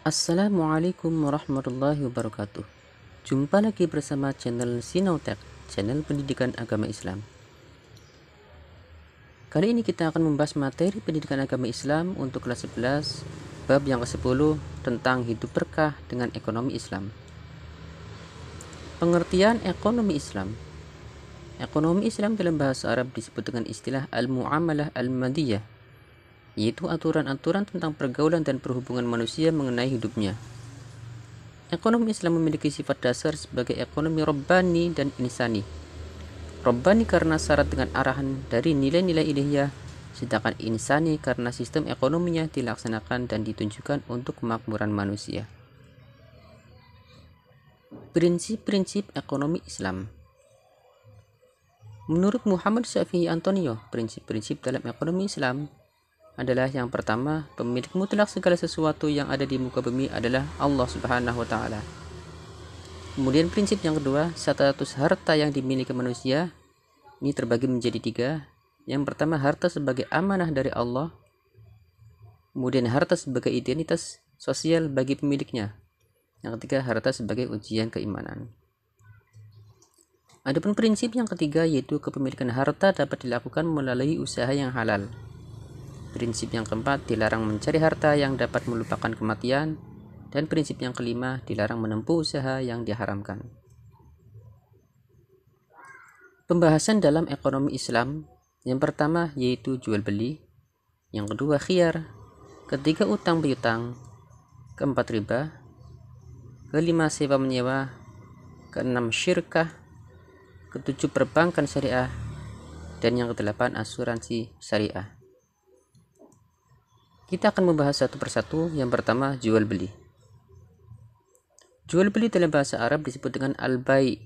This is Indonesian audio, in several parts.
Assalamualaikum warahmatullahi wabarakatuh. Jumpa lagi bersama channel Sinautek, channel pendidikan agama Islam. Kali ini kita akan membahas materi pendidikan agama Islam untuk kelas 11, bab yang ke-10 tentang hidup berkah dengan ekonomi Islam. Pengertian ekonomi Islam. Ekonomi Islam dalam bahasa Arab disebut dengan istilah al-muamalah al-madiyah, yaitu aturan-aturan tentang pergaulan dan perhubungan manusia mengenai hidupnya. Ekonomi Islam memiliki sifat dasar sebagai ekonomi Rabbani dan insani. Rabbani karena syarat dengan arahan dari nilai-nilai ilahiyah, sedangkan insani karena sistem ekonominya dilaksanakan dan ditunjukkan untuk kemakmuran manusia. Prinsip-prinsip ekonomi Islam. Menurut Muhammad Syafi'i Antonio, prinsip-prinsip dalam ekonomi Islam adalah yang pertama, pemilik mutlak segala sesuatu yang ada di muka bumi adalah Allah Subhanahu wa Ta'ala. Kemudian prinsip yang kedua, status harta yang dimiliki manusia ini terbagi menjadi 3. Yang pertama, harta sebagai amanah dari Allah. Kemudian harta sebagai identitas sosial bagi pemiliknya. Yang ketiga, harta sebagai ujian keimanan. Adapun prinsip yang ketiga yaitu kepemilikan harta dapat dilakukan melalui usaha yang halal. Prinsip yang keempat, dilarang mencari harta yang dapat melupakan kematian. Dan prinsip yang kelima, dilarang menempuh usaha yang diharamkan. Pembahasan dalam ekonomi Islam. Yang pertama yaitu jual beli. Yang kedua khiyar. Ketiga utang piutang. Keempat riba. Kelima sewa menyewa. Keenam syirkah. Ketujuh perbankan syariah. Dan yang kedelapan asuransi syariah. Kita akan membahas satu persatu. Yang pertama, jual beli. Jual beli dalam bahasa Arab disebut dengan al-bai',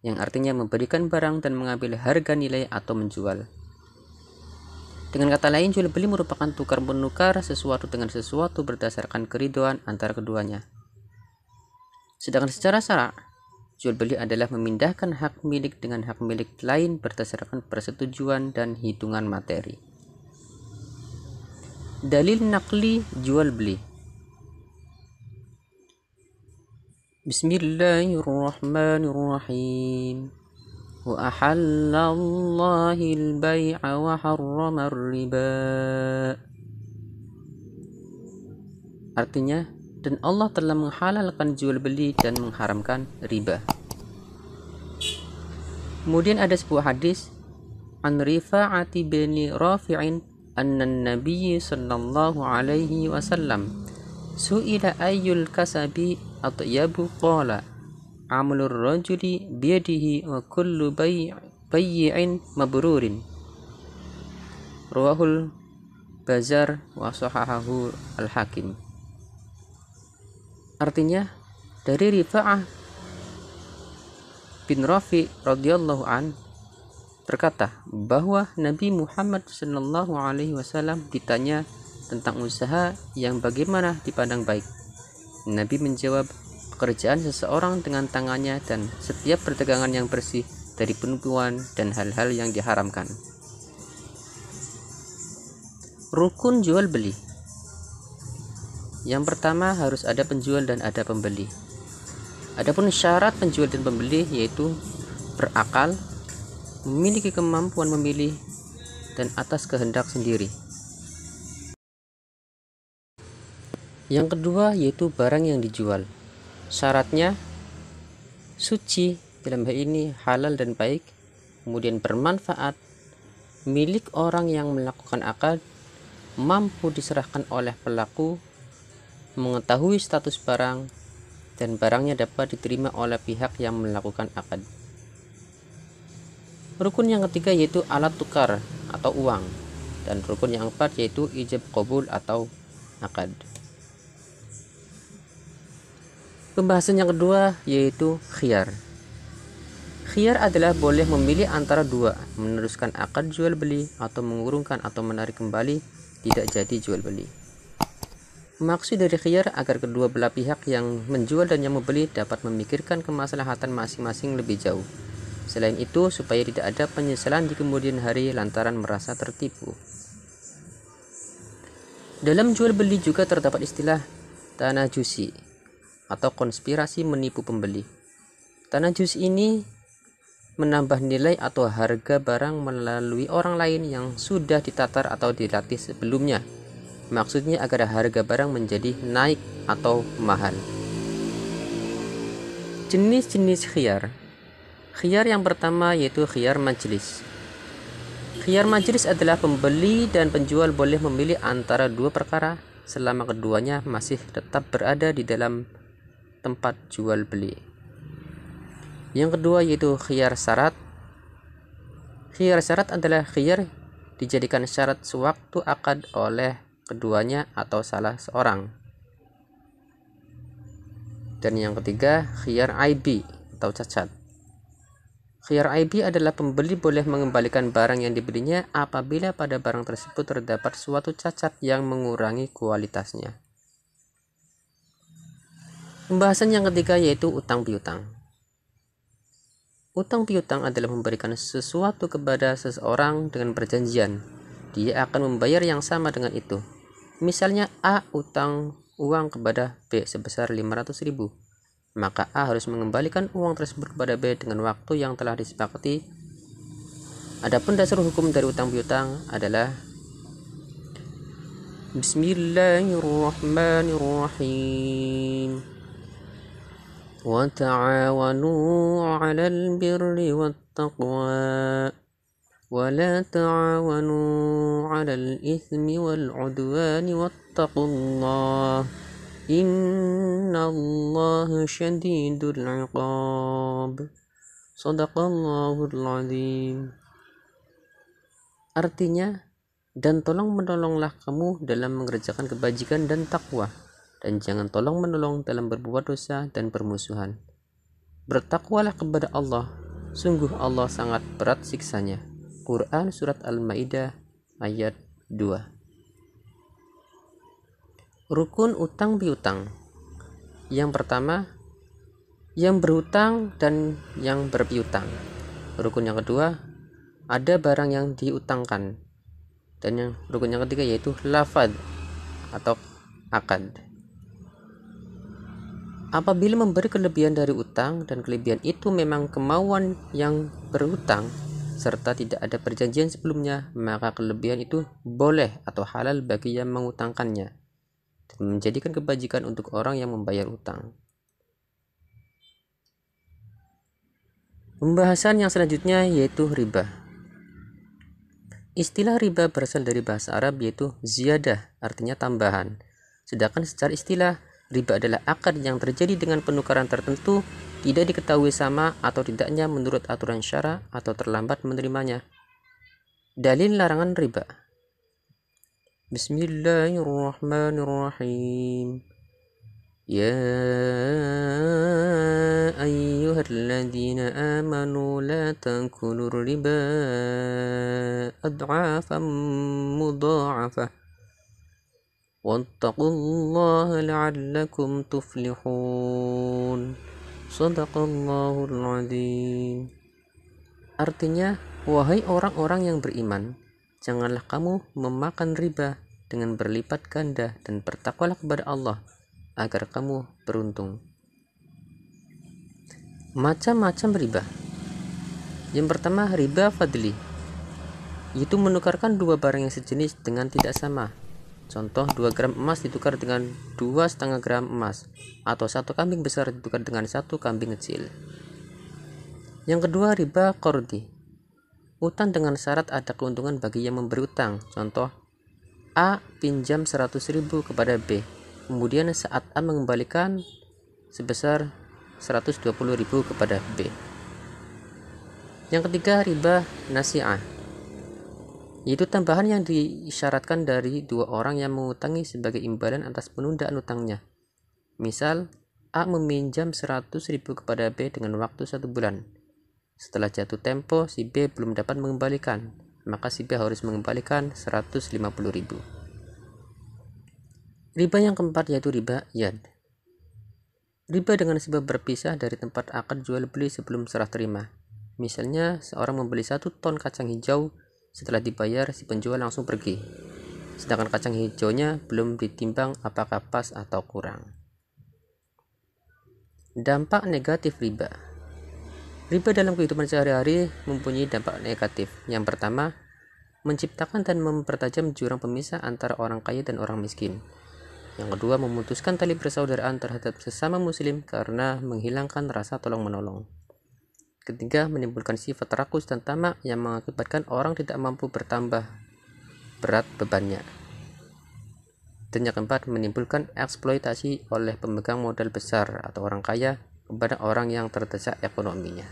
yang artinya memberikan barang dan mengambil harga nilai atau menjual. Dengan kata lain, jual beli merupakan tukar menukar sesuatu dengan sesuatu berdasarkan keridhaan antara keduanya. Sedangkan secara syara', jual beli adalah memindahkan hak milik dengan hak milik lain berdasarkan persetujuan dan hitungan materi. Dalil naqli jual beli. Bismillahirrahmanirrahim. Wa ahallallahil bai'a wa harramar riba. Artinya, dan Allah telah menghalalkan jual beli dan mengharamkan riba. Kemudian ada sebuah hadis an Rifa'ati bin Rafi'in anna Nabi sallallahu alaihi wasallam su'ila ayyul kasabi atyabu qala amalur rajuli biyadihi wa kullu bay'in mabrurin. Rawahul Bazar wa sahahahu al-Hakim. Artinya, dari Rifa'ah bin Rafi radhiyallahu an berkata bahwa Nabi Muhammad sallallahu alaihi wasallam ditanya tentang usaha yang bagaimana dipandang baik. Nabi menjawab, pekerjaan seseorang dengan tangannya dan setiap perdagangan yang bersih dari penipuan dan hal-hal yang diharamkan. Rukun jual beli. Yang pertama, harus ada penjual dan ada pembeli. Adapun syarat penjual dan pembeli yaitu berakal, memiliki kemampuan memilih, dan atas kehendak sendiri. Yang kedua yaitu barang yang dijual. Syaratnya suci, dalam hal ini halal dan baik, kemudian bermanfaat, milik orang yang melakukan akad, mampu diserahkan oleh pelaku, mengetahui status barang, dan barangnya dapat diterima oleh pihak yang melakukan akad. Rukun yang ketiga yaitu alat tukar atau uang, dan rukun yang keempat yaitu ijab qabul atau akad. Pembahasan yang kedua yaitu khiyar. Khiyar adalah boleh memilih antara dua, meneruskan akad jual beli atau mengurungkan atau menarik kembali, tidak jadi jual beli. Maksud dari khiyar agar kedua belah pihak yang menjual dan yang membeli dapat memikirkan kemaslahatan masing-masing lebih jauh. Selain itu, supaya tidak ada penyesalan di kemudian hari lantaran merasa tertipu. Dalam jual beli juga terdapat istilah tanajusi atau konspirasi menipu pembeli. Tanajus ini menambah nilai atau harga barang melalui orang lain yang sudah ditatar atau dilatih sebelumnya. Maksudnya agar harga barang menjadi naik atau mahal. Jenis-jenis khiyar. Khiyar yang pertama yaitu khiyar majlis. Khiyar majlis adalah pembeli dan penjual boleh memilih antara dua perkara selama keduanya masih tetap berada di dalam tempat jual beli. Yang kedua yaitu khiyar syarat. Khiyar syarat adalah khiyar dijadikan syarat sewaktu akad oleh keduanya atau salah seorang. Dan yang ketiga khiyar aibi atau cacat. Khiyar aibi adalah pembeli boleh mengembalikan barang yang dibelinya apabila pada barang tersebut terdapat suatu cacat yang mengurangi kualitasnya. Pembahasan yang ketiga yaitu utang piutang. Utang piutang adalah memberikan sesuatu kepada seseorang dengan perjanjian. Dia akan membayar yang sama dengan itu. Misalnya A utang uang kepada B sebesar 500.000. Maka A harus mengembalikan uang tersebut kepada B dengan waktu yang telah disepakati. Adapun dasar hukum dari utang piutang adalah Bismillahirrahmanirrahim. وَتَعَاوَنُوا عَلَى الْبِرِّ وَالتَّقْوَى وَلَا تَعَاوَنُوا عَلَى الْإِثْمِ وَالْعُدْوَانِ وَاتَّقُوا اللَّهَ إِنَّ اللَّهَ شَدِيدُ الْعِقَابِ. Shadaqallahul Azim. Artinya, dan tolong-menolonglah kamu dalam mengerjakan kebajikan dan takwa, dan jangan tolong-menolong dalam berbuat dosa dan permusuhan. Bertakwalah kepada Allah, sungguh Allah sangat berat siksanya. Quran Surat Al-Ma'idah ayat 2. Rukun utang piutang. Yang pertama, yang berhutang dan yang berpiutang. Rukun yang kedua, ada barang yang diutangkan. Dan rukun yang ketiga yaitu lafad atau akad. Apabila memberi kelebihan dari utang dan kelebihan itu memang kemauan yang berhutang serta tidak ada perjanjian sebelumnya, maka kelebihan itu boleh atau halal bagi yang mengutangkannya dan menjadikan kebajikan untuk orang yang membayar utang. Pembahasan yang selanjutnya yaitu riba. Istilah riba berasal dari bahasa Arab yaitu ziyadah, artinya tambahan. Sedangkan secara istilah, riba adalah akad yang terjadi dengan penukaran tertentu, tidak diketahui sama atau tidaknya menurut aturan syara atau terlambat menerimanya. Dalil larangan riba. Bismillahirrahmanirrahim. Ya ayyuhalladzina amanu la ta'kulur riba ad'afan mudha'afah. Wattaqullaha la'allakum tuflihun. Shadaqallahul Azim. Artinya, wahai orang-orang yang beriman, janganlah kamu memakan riba dengan berlipat ganda dan bertakwalah kepada Allah agar kamu beruntung. Macam-macam riba. Yang pertama, riba fadli, yaitu menukarkan dua barang yang sejenis dengan tidak sama. Contoh, 2 gram emas ditukar dengan 2,5 gram emas, atau 1 kambing besar ditukar dengan 1 kambing kecil. Yang kedua, riba qardi, utang dengan syarat ada keuntungan bagi yang memberi utang. Contoh, A pinjam 100.000 kepada B, kemudian saat A mengembalikan sebesar 120.000 kepada B. Yang ketiga, riba nasi'ah, yaitu tambahan yang disyaratkan dari dua orang yang mengutangi sebagai imbalan atas penundaan utangnya. Misal, A meminjam 100.000 kepada B dengan waktu 1 bulan. Setelah jatuh tempo, si B belum dapat mengembalikan, maka si B harus mengembalikan 150.000. Riba yang keempat yaitu riba yad. Riba dengan sebab berpisah dari tempat akad jual beli sebelum serah terima. Misalnya, seorang membeli 1 ton kacang hijau, setelah dibayar si penjual langsung pergi. sedangkan kacang hijaunya belum ditimbang apakah pas atau kurang. Dampak negatif riba. Riba dalam kehidupan sehari-hari mempunyai dampak negatif. Yang pertama, menciptakan dan mempertajam jurang pemisah antara orang kaya dan orang miskin. Yang kedua, memutuskan tali persaudaraan terhadap sesama muslim karena menghilangkan rasa tolong-menolong. Ketiga, menimbulkan sifat rakus dan tamak yang mengakibatkan orang tidak mampu bertambah berat bebannya. Dan yang keempat, menimbulkan eksploitasi oleh pemegang modal besar atau orang kaya kepada orang yang terdesak ekonominya.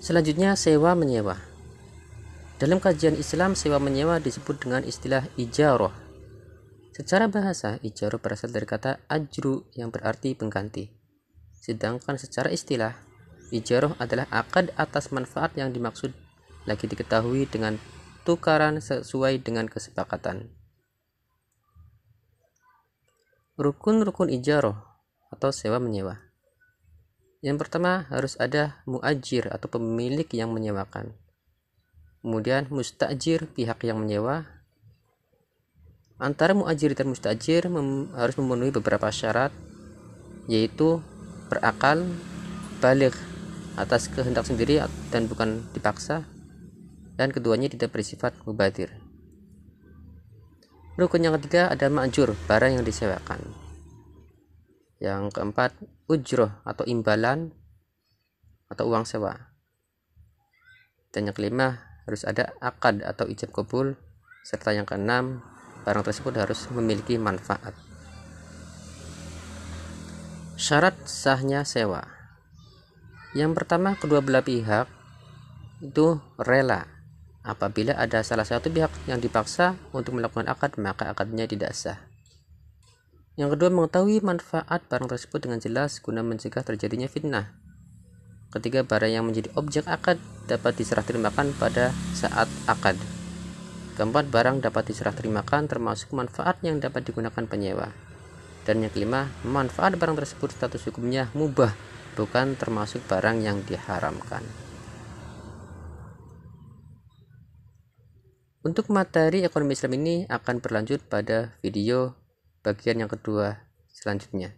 Selanjutnya, sewa menyewa. Dalam kajian Islam, sewa menyewa disebut dengan istilah ijarah. Secara bahasa, ijarah berasal dari kata ajru yang berarti pengganti. Sedangkan secara istilah, ijarah adalah akad atas manfaat yang dimaksud lagi diketahui dengan tukaran sesuai dengan kesepakatan. Rukun-rukun ijarah atau sewa menyewa. Yang pertama, harus ada muajir atau pemilik yang menyewakan. Kemudian mustajir, pihak yang menyewa. Antara muajir dan mustajir harus memenuhi beberapa syarat, yaitu berakal, baligh atas kehendak sendiri dan bukan dipaksa, dan keduanya tidak bersifat mubadir. Rukun yang ketiga ada ma'jur, barang yang disewakan. Yang keempat, ujroh atau imbalan atau uang sewa. Dan yang kelima, harus ada akad atau ijab kabul, serta yang keenam, barang tersebut harus memiliki manfaat. Syarat sahnya sewa. Yang pertama, kedua belah pihak itu rela. Apabila ada salah satu pihak yang dipaksa untuk melakukan akad, maka akadnya tidak sah. Yang kedua, mengetahui manfaat barang tersebut dengan jelas guna mencegah terjadinya fitnah. Ketiga, barang yang menjadi objek akad dapat diserah terimakan pada saat akad. Keempat, barang dapat diserah terimakan termasuk manfaat yang dapat digunakan penyewa. Dan yang kelima, manfaat barang tersebut status hukumnya mubah, bukan termasuk barang yang diharamkan. Untuk materi ekonomi Islam ini akan berlanjut pada video bagian yang kedua selanjutnya.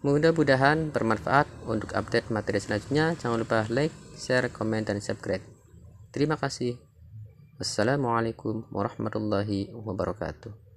Mudah-mudahan bermanfaat. Untuk update materi selanjutnya, jangan lupa like, share, komen, dan subscribe. Terima kasih. Wassalamualaikum warahmatullahi wabarakatuh.